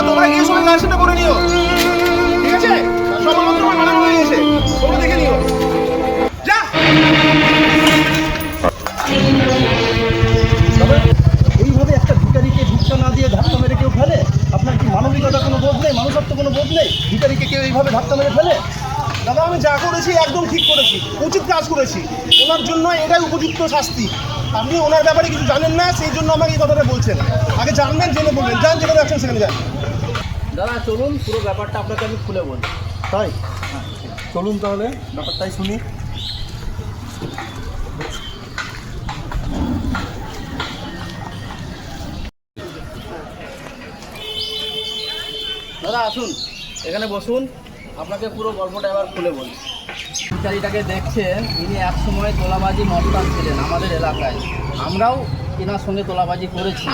তোমরা গিয়ে সবাই কালেকশনটা করে নিও, ঠিক আছে? সর্বপ্রথম মানে হয়ে গেছে, তোমরা দেখে নিও। যা এইভাবে একটা ভিখারিকে ভিক্ষা না দিয়ে ধাক্কা মেরে কেউ ফেলে? আপনার কি মানবিকতা কোনো বোধ নেই, মানুষত্ব কোনো বোধ নেই? ভিখারিকে কেউ এইভাবে ধাক্কা মেরে ফেলে? দাদা, আমি যা করেছি একদম ঠিক করেছি, উচিত কাজ করেছি। ওনার জন্য এটাই উপযুক্ত শাস্তি। আপনি ওনার ব্যাপারে কিছু জানেন না, সেই জন্য আমাকে এই কথাটা বলছেন। আগে জানবেন, জেনে বলবেন। যান, যেখানে যাচ্ছেন সেখানে যান। দাদা চলুন, পুরো ব্যাপারটা আপনাকে আমি খুলে বলি। তাই? হ্যাঁ, চলুন তাহলে ব্যাপারটাই শুনি। দাদা আসুন, এখানে বসুন, আপনাকে পুরো গল্পটা এবার খুলে বলি। ভিখারিটাকে দেখছেন, ইনি এক সময় তোলাবাজি মস্তান ছিলেন আমাদের এলাকায়। আমরাও এনার সঙ্গে তোলাবাজি করেছি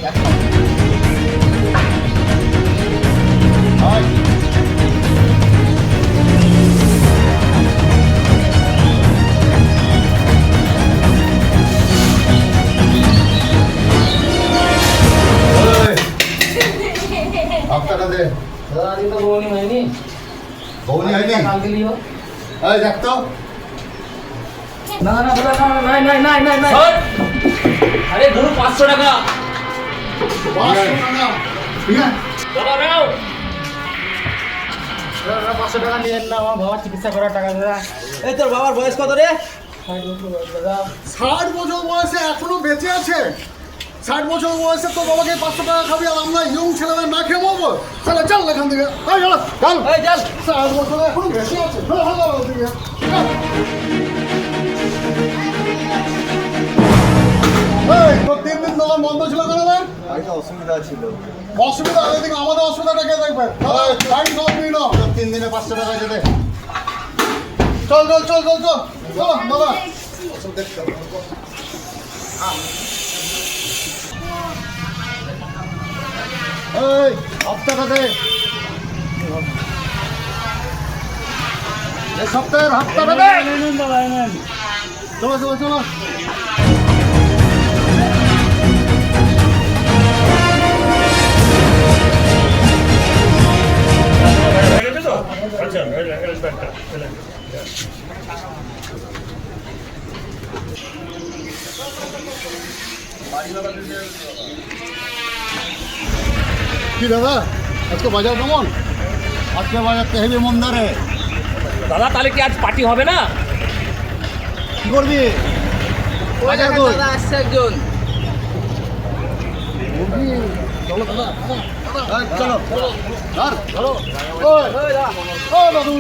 এক সময়। টাকা দে। দাদা আজকে তো বউনি হয়নি। বউনি হয়নি? কালকে লিও। এই দেখ তো। না না দাদা, নাই নাই নাই নাই নাই। আরে ধরো 500 টাকা। 500 টাকা। ঠিক আছে? দাদা নাও। দাদা 500 টাকা নিয়েন না, আমার বাবার চিকিৎসা করার টাকা দাদা। এই তোর বাবার বয়স কত রে? দাদা 60 বছর বয়সে এখনো বেঁচে আছে। 60 বছর বয়সে তো বাবাকে 500 টাকা খাবি, আর আমরা ইয়ং ছেলেদের না খেয়ে মরবো? চল চল এখান থেকে। এই চল চল। এই চল। 60 বছর এখনো বেঁচে আছে। চল চল ওদিকে। এই তো 3 দিন দোকান বন্ধ ছিল কেন রে? একটা অসুবিধা ছিল। অসুবিধা এদিকে আমাদের অসুবিধাটা কে দেখবে? গাড়ি সব নিয়ে নাও। 3 দিনে 500 টাকা যেতে। চল চল চল চল চল চল বাবা। এই হাফটাকা দে। এই সপ্তাহের হাফটাকা দে। চলো চলো চলো। কি দাদা, আজকে বাজার কেমন? আজকে বাজার তো হেভি মন্দারে। দাদা তাহলে কি আজ পার্টি হবে না? কি করবি? বাজার কর। দাদা আসছে একজন। চলো দাদা দাদা চলো চলো চলো। ওই ও দাদু,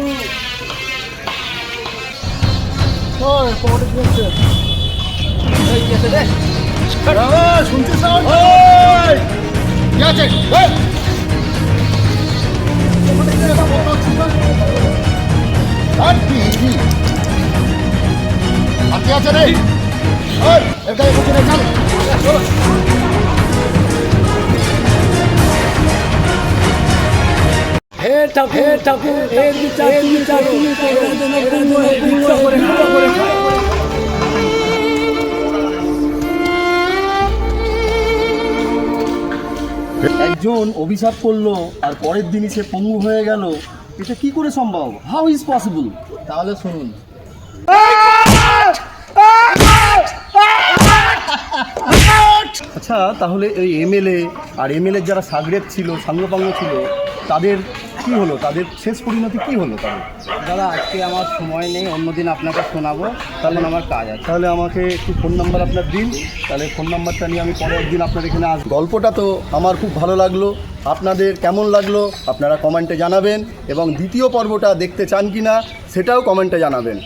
ওই পকেটে কি আছে? এই কি আছে রে? দাদা শুনছিস না? ওই কি আছে? ওই পকেটে কি আছে? বলতো ছিল আর কি কি আর কি আছে রে? ওই এটা কিছু রে, চল চলো। হে ঠাকুর এর বিচার তুমি করো। একজন অভিশাপ করলো আর পরের দিনই সে পঙ্গু হয়ে গেল, এটা কি করে সম্ভব? How is possible? তাহলে শুনুন। আচ্ছা, তাহলে এই এমএলএ আর এমএলএ যারা সাগরেদ ছিল, সাঙ্গপাঙ্গ ছিল, তাদের কি হলো? তাদের শেষ পরিণতি কি হলো তাদের? দাদা আজকে আমার সময় নেই, অন্যদিন আপনাকে শোনাবো, তাহলে আমার কাজ আছে। তাহলে আমাকে একটু ফোন নাম্বার আপনার দিন, তাহলে ফোন নাম্বারটা নিয়ে আমি পরের দিন আপনার এখানে আসবো। গল্পটা তো আমার খুব ভালো লাগলো, আপনাদের কেমন লাগলো আপনারা কমেন্টে জানাবেন, এবং দ্বিতীয় পর্বটা দেখতে চান কি না সেটাও কমেন্টে জানাবেন।